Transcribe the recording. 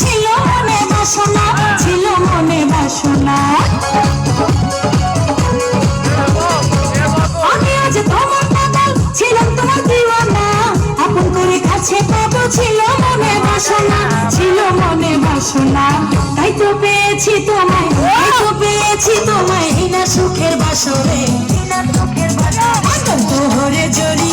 ছিল মনে বাসনা, ছিল মনে বাসনা। আমি আজ তোমার পাগল, ছিলাম তোমার দিওয়ানা, আপন করে কাছে পাবো ছিল মনে বাসনা, ছিল মনে বাসনা। তাই তো পেয়েছি তোমায়, তাই তো পেয়েছি তোমায়, এই না সুখের বাসরে, এই না সুখের বাসরে তোহরে জড়ি